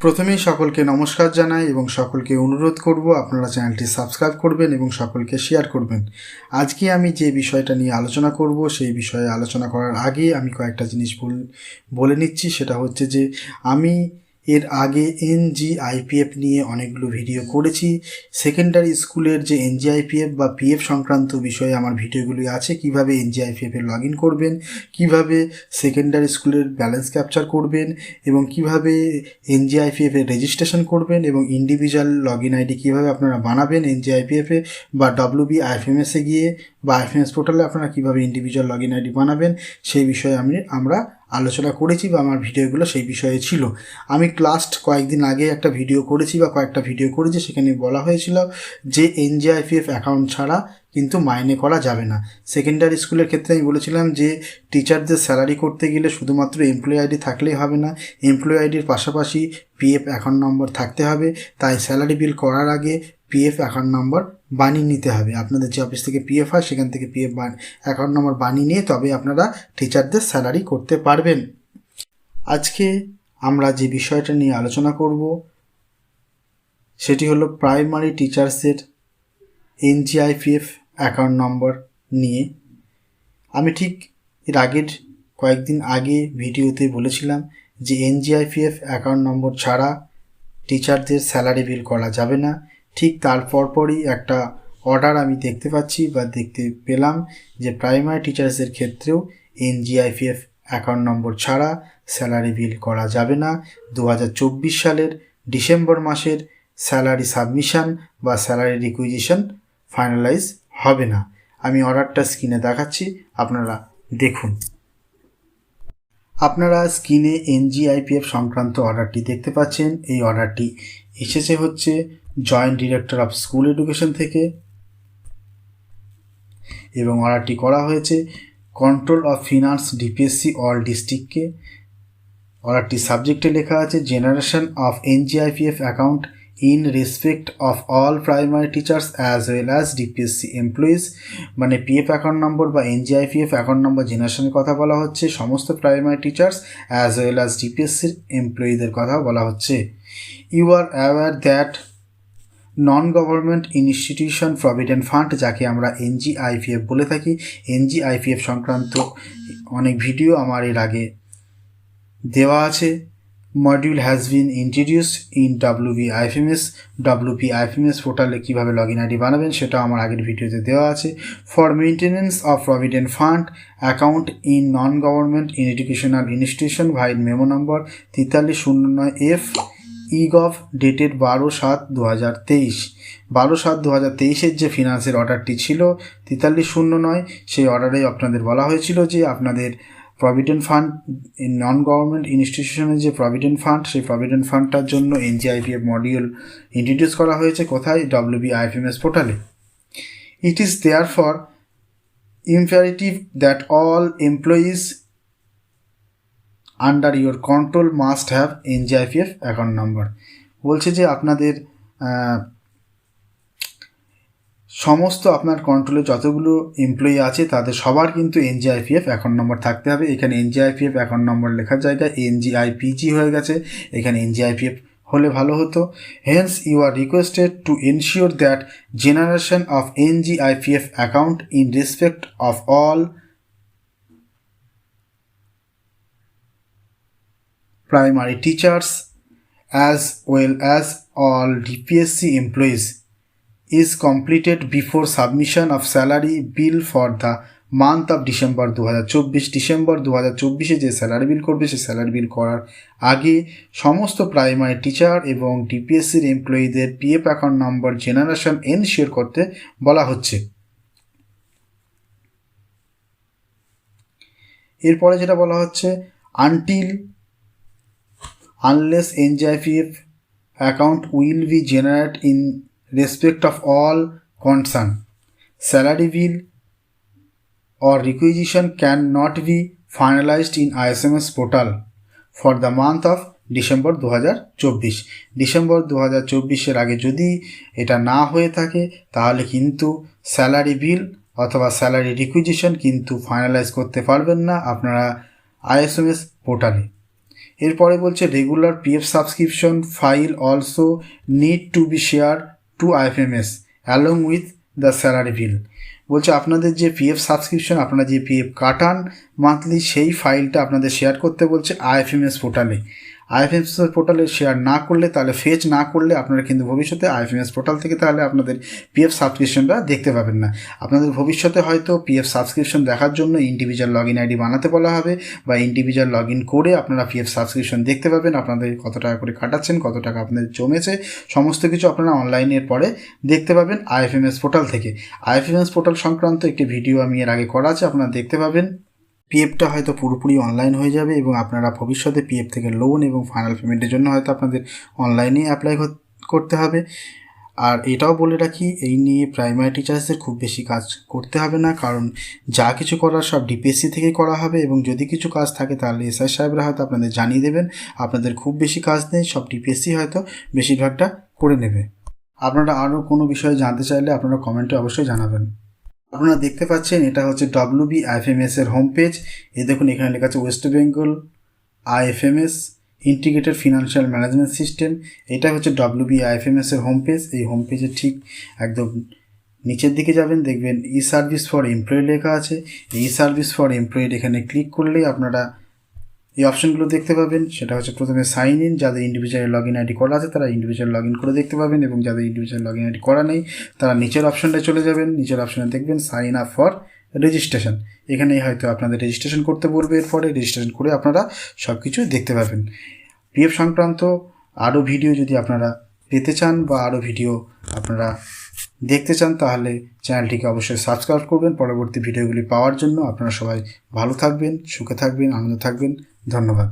প্রথমেই সকলকে নমস্কার জানাই এবং সকলকে অনুরোধ করব আপনারা চ্যানেলটি সাবস্ক্রাইব করবেন এবং সকলকে শেয়ার করবেন। আজকে আমি যে বিষয়টা নিয়ে আলোচনা করব সেই বিষয়ে আলোচনা করার আগে আমি কয়েকটা জিনিস বলে নিচ্ছি। সেটা হচ্ছে যে আমি এর আগে এনজিআইপিএফ নিয়ে অনেকগুলো ভিডিও করেছি। সেকেন্ডারি স্কুলের যে এনজিআইপিএফ বা পিএফ সংক্রান্ত বিষয়ে আমার ভিডিওগুলি আছে। কিভাবে এনজিআইপিএফে লগ ইন করবেন, কিভাবে সেকেন্ডারি স্কুলের ব্যালেন্স ক্যাপচার করবেন এবং কিভাবে এনজিআইপিএফে রেজিস্ট্রেশন করবেন এবং ইন্ডিভিজুয়াল লগ ইন আইডি কীভাবে আপনারা বানাবেন এনজিআইপিএফে বা WBIFMS-এ গিয়ে বা IFMS পোর্টালে আপনারা কীভাবে ইন্ডিভিজুয়াল লগ ইন আইডি বানাবেন সেই বিষয়ে আমরা আলোচনা করেছি বা আমার ভিডিওগুলো সেই বিষয়ে ছিল। আমি লাস্ট কয়েকদিন আগে একটা ভিডিও করেছি বা কয়েকটা ভিডিও করেছি, সেখানে বলা হয়েছিল যে এনজিআইপিএফ অ্যাকাউন্ট ছাড়া কিন্তু মাইনে করা যাবে না। সেকেন্ডারি স্কুলের ক্ষেত্রে আমি বলেছিলাম যে টিচারদের স্যালারি করতে গেলে শুধুমাত্র এমপ্লয়ি আইডি থাকলেই হবে না, এমপ্লয়ি আইডির পাশাপাশি পিএফ অ্যাকাউন্ট নম্বর থাকতে হবে। তাই স্যালারি বিল করার আগে পিএফ অ্যাকাউন্ট নম্বর বানিয়ে নিতে হবে। আপনাদের যে অফিস থেকে পিএফ হয় সেখান থেকে পিএফ অ্যাকাউন্ট নম্বর বানিয়ে নিয়ে তবে আপনারা টিচারদের স্যালারি করতে পারবেন। আজকে আমরা যে বিষয়টা নিয়ে আলোচনা করব সেটি হলো প্রাইমারি টিচার্সের এনজিআইপিএফ অ্যাকাউন্ট নম্বর নিয়ে। আমি ঠিক এর আগের কয়েকদিন আগে ভিডিওতে বলেছিলাম যে এনজিআইপিএফ অ্যাকাউন্ট নম্বর ছাড়া টিচারদের স্যালারি বিল করা যাবে না। ঠিক তার পরপরই একটা অর্ডার আমি দেখতে পাচ্ছি বা দেখতে পেলাম যে প্রাইমারি টিচার্সের ক্ষেত্রেও এনজিআইপিএফ অ্যাকাউন্ট নম্বর ছাড়া স্যালারি বিল করা যাবে না। 2024 সালের ডিসেম্বর মাসের স্যালারি সাবমিশন বা স্যালারি রিকুইজিশন ফাইনালাইজ হবে না। আমি অর্ডারটা স্ক্রিনে দেখাচ্ছি, আপনারা দেখুন। আপনারা স্ক্রিনে এনজিআইপিএফ সংক্রান্ত অর্ডারটি দেখতে পাচ্ছেন। এই অর্ডারটি এসেছে হচ্ছে joint director of school education থেকে এবং অর্ডারটি করা হয়েছে control of finance DPSC all ডিস্ট্রিক্টকে। অর্ডারটি সাবজেক্টে লেখা আছে generation of NGIPF account in respect of all primary teachers as well as DPSC employees. মানে পিএফ অ্যাকাউন্ট নম্বর বা এনজিআইপিএফ অ্যাকাউন্ট নম্বর জেনারেশনের কথা বলা হচ্ছে সমস্ত primary teachers as well as ডিপিএসসির এমপ্লয়িদের কথা বলা হচ্ছে। You are aware that non government institution provident fund, যাকে আমরা এনজিআইপিএফ বলে থাকি, এনজিআইপিএফ সংক্রান্ত অনেক ভিডিও আমার এর আগে দেওয়া আছে। Module has been introduced in WBIFMS পোর্টালে কীভাবে লগ ইন আইডি বানাবেন সেটা আমার আগের ভিডিওতে দেওয়া আছে। For maintenance of provident fund account in non government educational institution vide memo number 4309F egov dated 12/7/2023। 12/7/2023 যে ফিনান্সের অর্ডারটি ছিল 4309, সেই অর্ডারেই আপনাদের বলা হয়েছিল যে আপনাদের প্রভিডেন্ট ফান্ড নন গভর্নমেন্ট ইনস্টিটিউশনের যে প্রভিডেন্ট ফান্ড, সেই প্রভিডেন্ট ফান্ডটার জন্য এনজিআইপিএফ মডিউল ইন্ট্রোডিউস করা হয়েছে কোথায়? WBIFMS পোর্টালে। It is therefore imperative that all employees under your control must have NGIPF account number. বলছে যে আপনাদের সমস্ত আপনার কন্ট্রোলে যতগুলো এমপ্লয়ি আছে তাদের সবার কিন্তু এনজিআইপিএফ অ্যাকাউন্ট নম্বর থাকতে হবে। এখানে এনজিআইপিএফ অ্যাকাউন্ট নম্বর লেখার জায়গায় এনজিআইপিজি হয়ে গেছে, এখানে এনজিআইপিএফ হলে ভালো হতো। Hence you are requested to ensure that generation of NGIPF account in respect of all primary teachers as well as all DPSC employees is completed before submission of salary bill for the month of December 2024। December 2024 যে salary বিল করবে সেই salary বিল করার আগে সমস্ত primary teacher এবং ডিপিএসসির এমপ্লয়িদের PF account number generation ensure করতে বলা হচ্ছে। এরপরে যেটা বলা হচ্ছে unless NGIPF account will be generated in respect of all concerned, salary bill or requisition cannot be finalized in ISMS portal for the month of December 2024। December 2024 আগে যদি এটা না হয়ে থাকে তাহলে কিন্তু স্যালারি বিল অথবা স্যালারি রিকুইজিশন কিন্তু ফাইনালাইজ করতে পারবেন না আপনারা ISMS পোর্টালে। এরপরে বলছে regular PF subscription file also need to be share to IFMS along with the salary bill. বলছে আপনাদের যে পিএফ সাবস্ক্রিপশন, আপনারা যে পিএফ কাটান মান্থলি, সেই ফাইলটা আপনাদের শেয়ার করতে বলছে আইএফএমএস পোর্টালে। আইএফএমএস পোর্টালে শেয়ার না করলে, তাহলে ফেচ না করলে আপনারা কিন্তু ভবিষ্যতে আইএফএমএস পোর্টাল থেকে তাহলে আপনাদের পিএফ সাবস্ক্রিপশনটা দেখতে পাবেন না। আপনাদের ভবিষ্যতে হয়তো পিএফ সাবস্ক্রিপশন দেখার জন্য ইন্ডিভিজুয়াল লগ ইন আইডি বানাতে বলা হবে, বা ইন্ডিভিজুয়াল লগ ইন করে আপনারা পিএফ সাবস্ক্রিপশন দেখতে পাবেন, আপনাদের কত টাকা করে কাটাচ্ছেন, কত টাকা আপনাদের জমেছে, সমস্ত কিছু আপনারা অনলাইনের পরে দেখতে পাবেন আইএফএমএস পোর্টাল থেকে। আইএফএমএস পোর্টাল সংক্রান্ত একটি ভিডিও আমি এর আগে করা আছে, আপনারা দেখতে পাবেন। পিএফটা হয়তো পুরোপুরি অনলাইন হয়ে যাবে এবং আপনারা ভবিষ্যতে পিএফ থেকে লোন এবং ফাইনাল পেমেন্টের জন্য হয়তো আপনাদের অনলাইনেই অ্যাপ্লাই করতে হবে। আর এটাও বলে রাখি, এই নিয়ে প্রাইমারি টিচার্সদের খুব বেশি কাজ করতে হবে না, কারণ যা কিছু করার সব ডিপিএসসি থেকেই করা হবে, এবং যদি কিছু কাজ থাকে তাহলে এসআই সাহেবরা হয়তো আপনাদের জানিয়ে দেবেন। আপনাদের খুব বেশি কাজ নেই, সব ডিপিএসসি হয়তো বেশিরভাগটা করে নেবে। আপনারা আরও কোনো বিষয়ে জানতে চাইলে আপনারা কমেন্টে অবশ্যই জানাবেন। আপনারা দেখতে পাচ্ছেন এটা হচ্ছে WBIFMS এর হোম পেজ। এই দেখুন এখানে লেখা আছে West Bengal IFMS integrated financial management system. এটা হচ্ছে WBIFMS এর হোম পেজ। এই হোম পেজের ঠিক একদম নিচের দিকে যাবেন, দেখবেন ই সার্ভিস ফর এমপ্লয়ি লেখা আছে। এই সার্ভিস ফর এমপ্লয়েড এখানে ক্লিক করলেই আপনারা এই অপশনগুলো দেখতে পাবেন। সেটা হচ্ছে প্রথমে সাইন ইন, যাদের ইন্ডিভিজুয়াল লগ ইন আইডি করা আছে তারা ইন্ডিভিজুয়াল লগ ইন করে দেখতে পাবেন, এবং যাদের ইন্ডিভিজুয়াল লগ ইন আইডি করা নেই তারা নিচের অপশনটায় চলে যাবেন। নিচের অপশনে দেখবেন সাইন আপ ফর রেজিস্ট্রেশন। এখানেই হয়তো আপনাদের রেজিস্ট্রেশন করতে বলবে, এরপরে রেজিস্ট্রেশন করে আপনারা সব কিছু দেখতে পাবেন। পিএফ সংক্রান্ত আরও ভিডিও যদি আপনারা পেতে চান বা আরও ভিডিও আপনারা দেখতে চান, তাহলে চ্যানেলটিকে অবশ্যই সাবস্ক্রাইব করবেন পরবর্তী ভিডিওগুলি পাওয়ার জন্য। আপনারা সবাই ভালো থাকবেন, সুখে থাকবেন, আনন্দে থাকবেন। ধন্যবাদ।